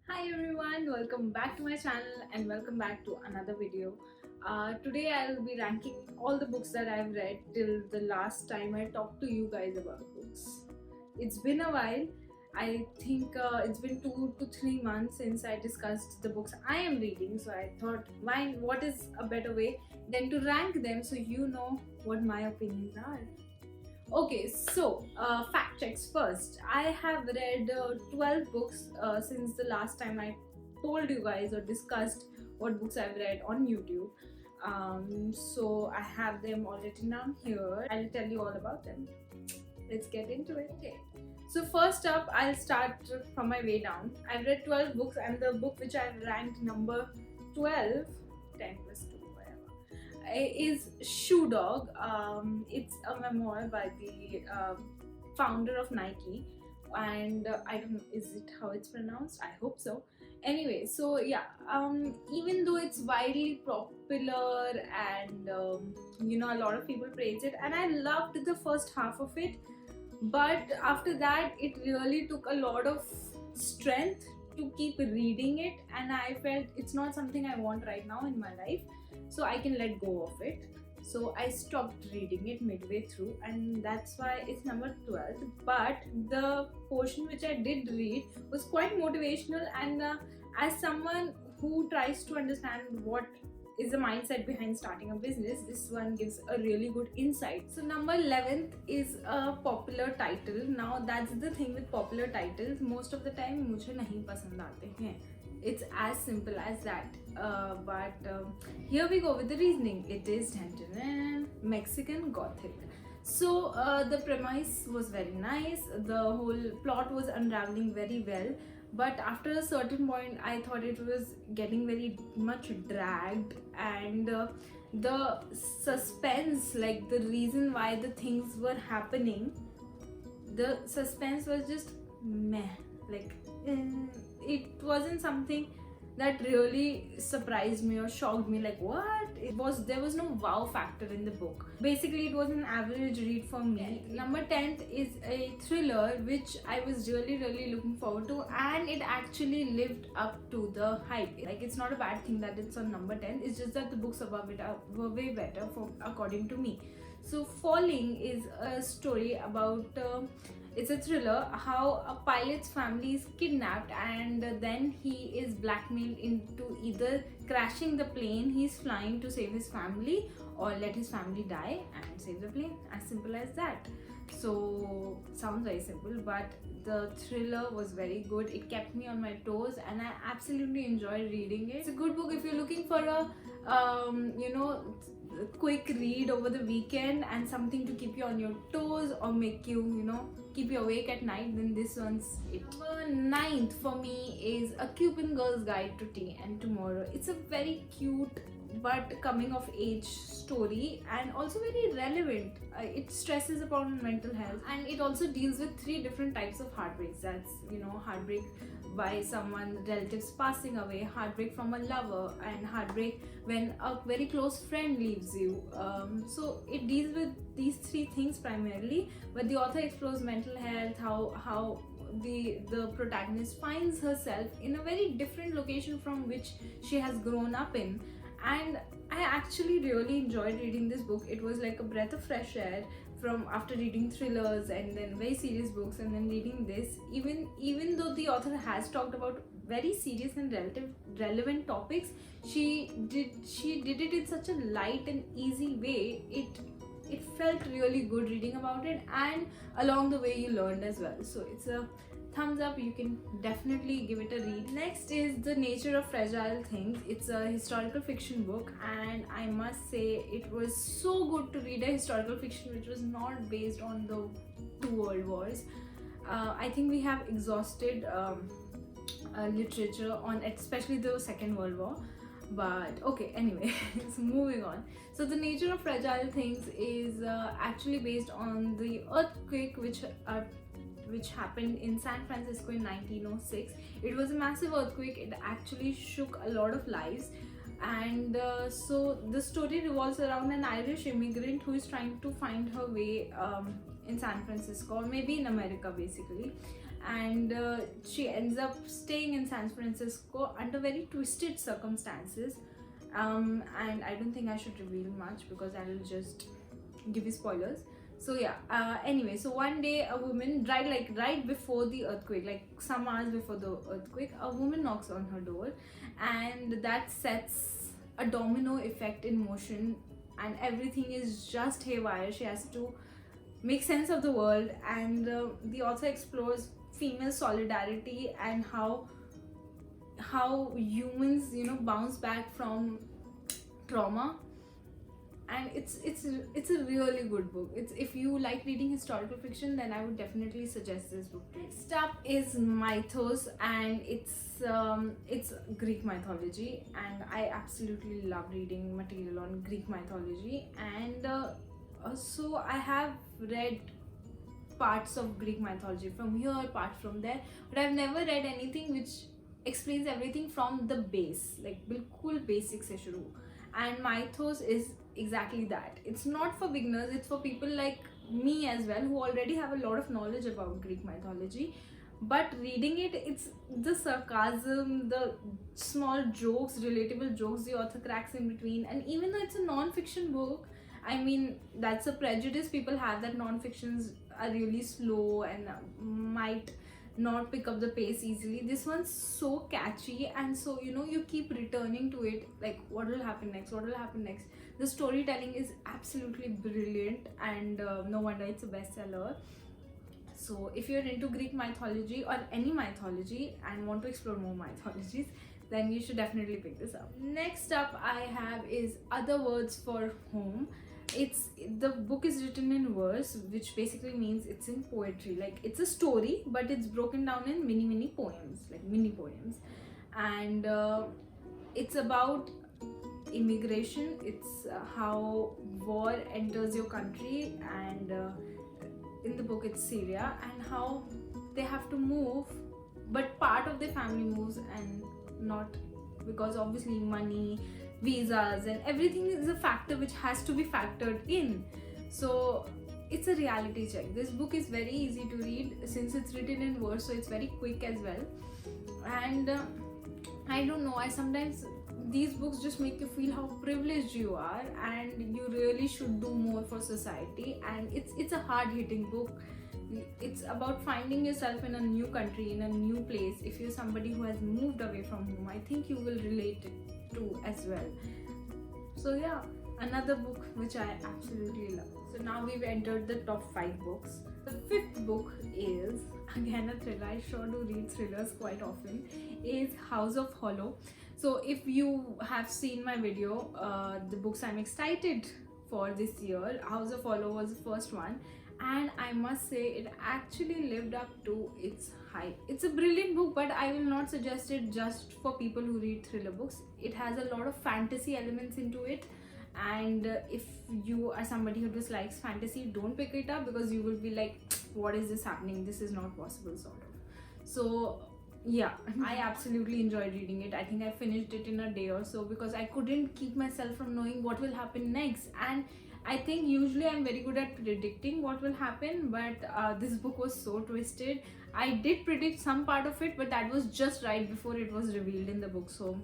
Hi everyone, welcome back to my channel and welcome back to another video. Today I'll be ranking all the books that I've read till the last time I talked to you guys about books. It's been a while. I think it's been 2 to 3 months since I discussed the books I am reading, so I thought, what is a better way than to rank them so you know what my opinions are. Okay, so fact checks first. I have read 12 books since the last time I told you guys or discussed what books I've read on YouTube. So I have them all written down here. I'll tell you all about them. Let's get into it. Okay. So first up, I'll start from my way down. I've read 12 books and the book which I've ranked number 12, 10 plus 2, is Shoe Dog. It's a memoir by the founder of Nike, and I don't know, is it how it's pronounced? I hope so. Anyway, so yeah, even though it's widely popular and a lot of people praise it, and I loved the first half of it, but after that, it really took a lot of strength to keep reading it, and I felt it's not something I want right now in my life, so I can let go of it. So I stopped reading it midway through, and that's why it's number 12. But the portion which I did read was quite motivational, and as someone who tries to understand what is the mindset behind starting a business, this one gives a really good insight. So number 11th is a popular title. Now that's the thing with popular titles, most of the time मुझे नहीं पसंद आते हैं. It's as simple as that. But here we go with the reasoning. It is Mexican Gothic. So the premise was very nice. The whole plot was unraveling very well. But after a certain point, I thought it was getting very much dragged, and the suspense, like the reason why the things were happening, the suspense was just meh. Like, it wasn't something that really surprised me or shocked me, like what it was. There was no wow factor in the book. Basically, it was an average read for me. Number 10th is a thriller which I was really looking forward to, and it actually lived up to the hype. Like, it's not a bad thing that it's on number 10, it's just that the books above it were way better for according to me. So Falling is a story about it's a thriller how a pilot's family is kidnapped, and then he is blackmailed into either crashing the plane he's flying to save his family, or let his family die and save the plane. As simple as that. So sounds very simple, but the thriller was very good. It kept me on my toes and I absolutely enjoyed reading it. It's a good book if you're looking for a quick read over the weekend and something to keep you on your toes or make you keep you awake at night, then this one's it. Number 9th for me is A Cuban Girl's Guide to Tea and Tomorrow. It's a very cute but coming of age story, and also very relevant. It stresses upon mental health, and it also deals with 3 different types of heartbreaks. That's heartbreak by someone relatives passing away, heartbreak from a lover, and heartbreak when a very close friend leaves you. So it deals with these 3 things primarily, but the author explores mental health, how the protagonist finds herself in a very different location from which she has grown up in. And I actually really enjoyed reading this book. It was like a breath of fresh air from after reading thrillers and then very serious books, and then reading this, even though the author has talked about very serious and relevant topics, she did it in such a light and easy way. It felt really good reading about it, and along the way you learned as well. So it's a thumbs up. You can definitely give it a read. Next is The Nature of Fragile Things. It's a historical fiction book, and I must say it was so good to read a historical fiction which was not based on the 2 world wars. I think we have exhausted literature on especially the Second World War, but okay, anyway. So moving on. So The Nature of Fragile Things is actually based on the earthquake which happened in San Francisco in 1906. It was a massive earthquake. It actually shook a lot of lives, and so the story revolves around an Irish immigrant who is trying to find her way in San Francisco, or maybe in America basically. and she ends up staying in San Francisco under very twisted circumstances. And I don't think I should reveal much because I will just give you spoilers. So yeah, anyway, so one day a woman, right before the earthquake, like some hours before the earthquake, a woman knocks on her door, and that sets a domino effect in motion, and everything is just haywire. She has to make sense of the world, and the author explores female solidarity and how humans, you know, bounce back from trauma. And it's a really good book. It's, if you like reading historical fiction, then I would definitely suggest this book. Next up is Mythos, and it's Greek mythology, and I absolutely love reading material on Greek mythology. And so I have read parts of Greek mythology from here, parts from there, but I've never read anything which explains everything from the base, like bilkul basic se shuru. And Mythos is exactly that. It's not for beginners, it's for people like me as well, who already have a lot of knowledge about Greek mythology. But reading it, it's the sarcasm, the small jokes, relatable jokes the author cracks in between. And even though it's a non-fiction book, I mean, that's a prejudice people have, that non-fictions are really slow and might not pick up the pace easily. This one's so catchy, and so, you know, you keep returning to it, like what will happen next, what will happen next. The storytelling is absolutely brilliant, and no wonder it's a bestseller. So if you're into Greek mythology or any mythology and want to explore more mythologies, then you should definitely pick this up. Next up I have is Other Words for Home. It's, the book is written in verse, which basically means it's in poetry. Like, it's a story, but it's broken down in mini poems, like mini poems. And it's about immigration. It's how war enters your country, and in the book it's Syria, and how they have to move, but part of their family moves, and not, because obviously money, visas and everything is a factor which has to be factored in. So it's a reality check. This book is very easy to read since it's written in verse, so it's very quick as well. And I don't know, I sometimes, these books just make you feel how privileged you are, and you really should do more for society. And it's a hard-hitting book. It's about finding yourself in a new country, in a new place. If you're somebody who has moved away from home, I think you will relate it to as well. So yeah, another book which I absolutely love. So now we've entered the top 5 books. The 5th book is again a thriller. I sure do read thrillers quite often. Is House of Hollow. So if you have seen my video, the books I'm excited for this year, House of Hollow was the first one, and I must say it actually lived up to its hype. It's a brilliant book, but I will not suggest it just for people who read thriller books. It has a lot of fantasy elements into it, and if you are somebody who dislikes fantasy, don't pick it up, because you will be like, what is this happening, this is not possible, sort of. So yeah, I absolutely enjoyed reading it. I think I finished it in a day or so, because I couldn't keep myself from knowing what will happen next. And I think usually I'm very good at predicting what will happen, but this book was so twisted. I did predict some part of it, but that was just right before it was revealed in the book, so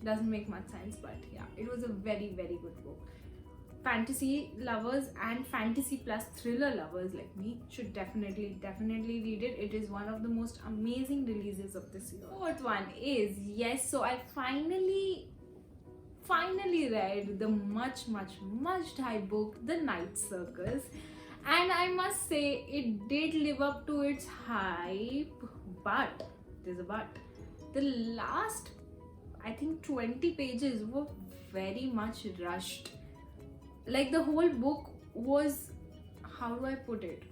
doesn't make much sense. But yeah, it was a very good book. Fantasy lovers and fantasy plus thriller lovers like me should definitely read it. It is one of the most amazing releases of this year. Fourth one is, yes, so I finally read the much hyped book, The Night Circus, and I must say it did live up to its hype, but there's a but. The last, I think, 20 pages were very much rushed. Like, the whole book was, how do I put it,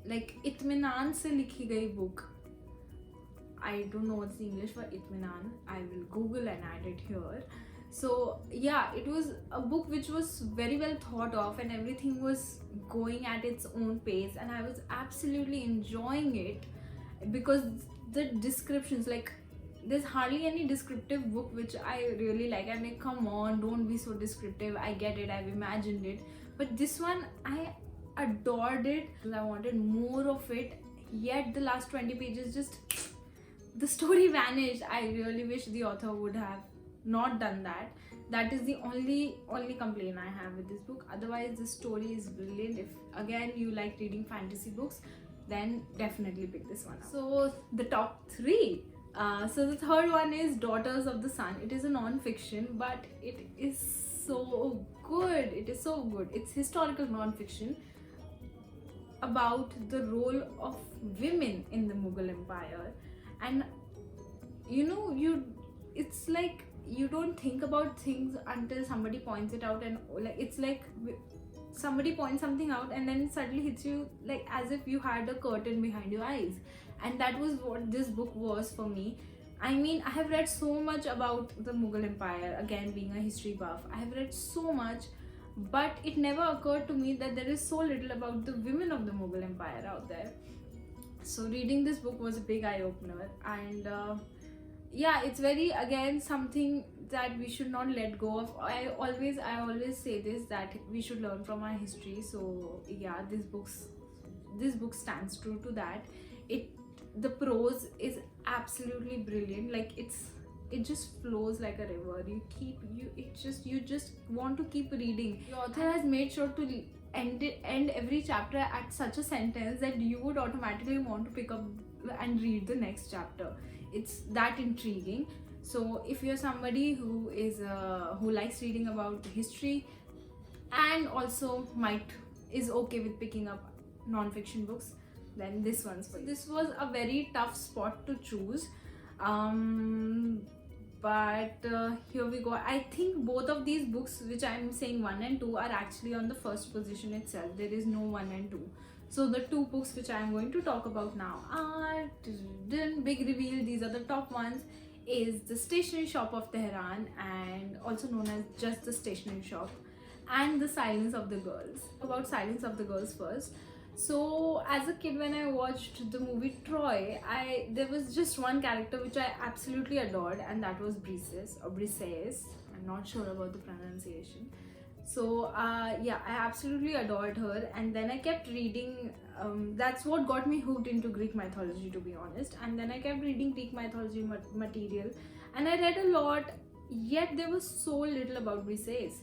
like itminan se likhi gayi book. I don't know what's the English for itminan. I will Google and add it here. So yeah, it was a book which was very well thought of, and everything was going at its own pace, and I was absolutely enjoying it, because the descriptions, like, there's hardly any descriptive book which I really like. I mean, come on, don't be so descriptive. I get it, I've imagined it, but this one I adored it. I wanted more of it. yet the last 20 pages just the story vanished. I really wish the author would have not done that. That is the only complaint I have with this book. Otherwise the story is brilliant. If again you like reading fantasy books, then definitely pick this one up. So the top 3. So the third one is Daughters of the Sun. It is a non-fiction, but it is so good. It is so good. It's historical non-fiction about the role of women in the Mughal Empire. And it's like you don't think about things until somebody points it out, and like it's like somebody points something out and then it suddenly hits you like as if you had a curtain behind your eyes. And that was what this book was for me. I mean, I have read so much about the Mughal Empire, again being a history buff. I have read so much, but it never occurred to me that there is so little about the women of the Mughal Empire out there. So reading this book was a big eye-opener, and yeah, it's very, again, something that we should not let go of. I always say this, that we should learn from our history. So yeah, this book stands true to that. The prose is absolutely brilliant. Like it just flows like a river. You just want to keep reading. The author has made sure to end every chapter at such a sentence that you would automatically want to pick up and read the next chapter. It's that intriguing. So if you're somebody who likes reading about history and also is okay with picking up non-fiction books, then this one's for you. This was a very tough spot to choose, but here we go. I think both of these books, which I'm saying 1 and 2, are actually on the first position itself. There is no 1 and 2. So the 2 books which I'm going to talk about now are, big reveal, these are the top ones, is The Stationery Shop of Tehran, and also known as just The Stationery Shop, and The Silence of the Girls. About Silence of the Girls first. So as a kid, when I watched the movie Troy, there was just one character which I absolutely adored, and that was Briseis, or Briseis. I'm not sure about the pronunciation. So yeah, I absolutely adored her, and then I kept reading. That's what got me hooked into Greek mythology, to be honest. And then I kept reading Greek mythology material, and I read a lot, yet there was so little about Briseis.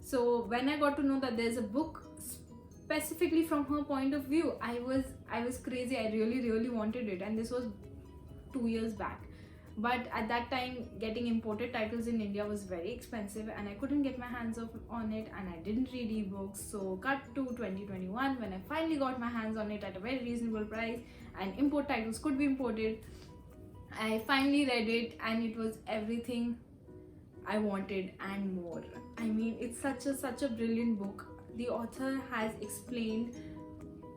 So when I got to know that there's a book specifically from her point of view, I was crazy. I really wanted it, and this was 2 years back. But at that time, getting imported titles in India was very expensive, and I couldn't get my hands on it, and I didn't read ebooks. So cut to 2021, when I finally got my hands on it at a very reasonable price and import titles could be imported. I finally read it, and it was everything I wanted and more. I mean, it's such a brilliant book. The author has explained,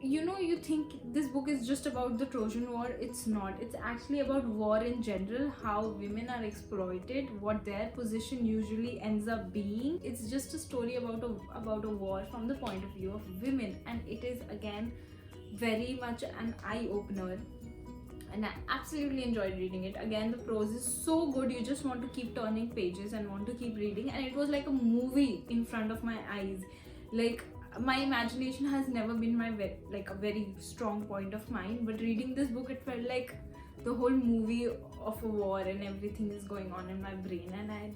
you think this book is just about the Trojan War. It's not. It's actually about war in general, how women are exploited, what their position usually ends up being. It's just a story about a war from the point of view of women, and it is again very much an eye-opener, and I absolutely enjoyed reading it. Again, the prose is so good, you just want to keep turning pages and want to keep reading, and it was like a movie in front of my eyes. Like, my imagination has never been a very strong point of mine, but reading this book, it felt like the whole movie of a war and everything is going on in my brain, and I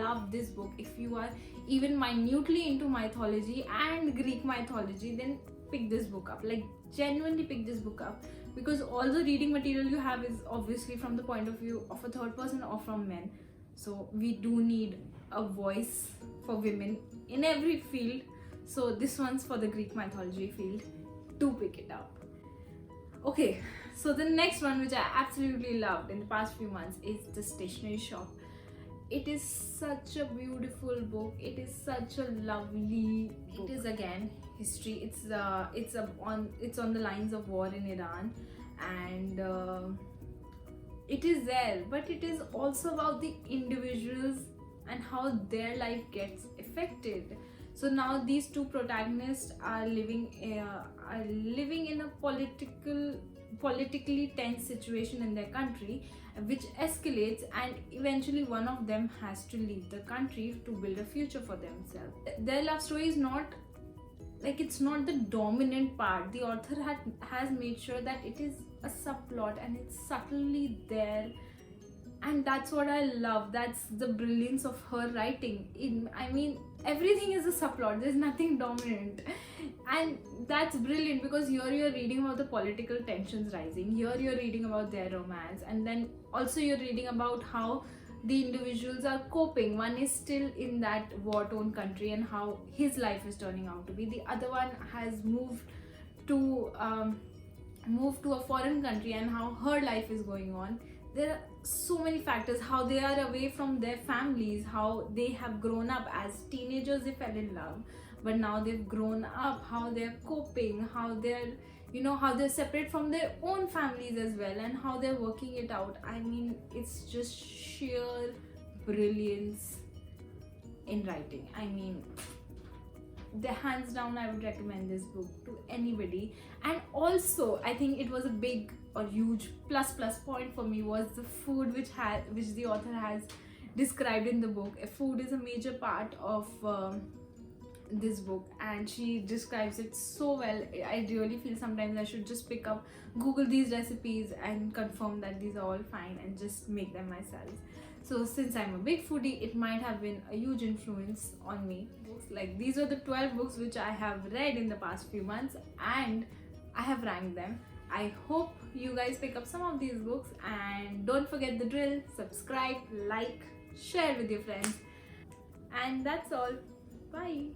love this book. If you are even minutely into mythology and Greek mythology, then pick this book up. Like, genuinely pick this book up, because all the reading material you have is obviously from the point of view of a third person or from men. So we do need a voice for women in every field. So this one's for the Greek mythology field. Do pick it up. Okay, so the next one, which I absolutely loved in the past few months, is The Stationery Shop. It is such a beautiful book. It is such a lovely book. It is again history. It's on the lines of war in Iran, and it is there, but it is also about the individuals and how their life gets affected. So now these two protagonists are living in a politically tense situation in their country, which escalates, and eventually one of them has to leave the country to build a future for themselves. Their love story is not like it's not the dominant part. The author has made sure that it is a subplot and it's subtly there, and that's what I love. That's the brilliance of her writing. I mean, everything is a subplot. There's nothing dominant, and that's brilliant because here you're reading about the political tensions rising. Here you're reading about their romance, and then also you're reading about how the individuals are coping. One is still in that war-torn country and how his life is turning out to be. The other one has to moved to a foreign country and how her life is going on. There are so many factors, how they are away from their families, how they have grown up as teenagers, they fell in love, but now they've grown up, how they're coping, how they're, you know, how they're separate from their own families as well, and how they're working it out. I mean, it's just sheer brilliance in writing. I mean, the hands down I would recommend this book to anybody. And also I think it was a big or huge plus point for me was the food which the author has described in the book. Food is a major part of this book, and she describes it so well. I really feel sometimes I should just pick up, Google these recipes and confirm that these are all fine and just make them myself. So since I'm a big foodie, it might have been a huge influence on me. Like, these are the 12 books which I have read in the past few months, and I have ranked them. I hope you guys pick up some of these books, and don't forget the drill: subscribe, like, share with your friends, and that's all. Bye.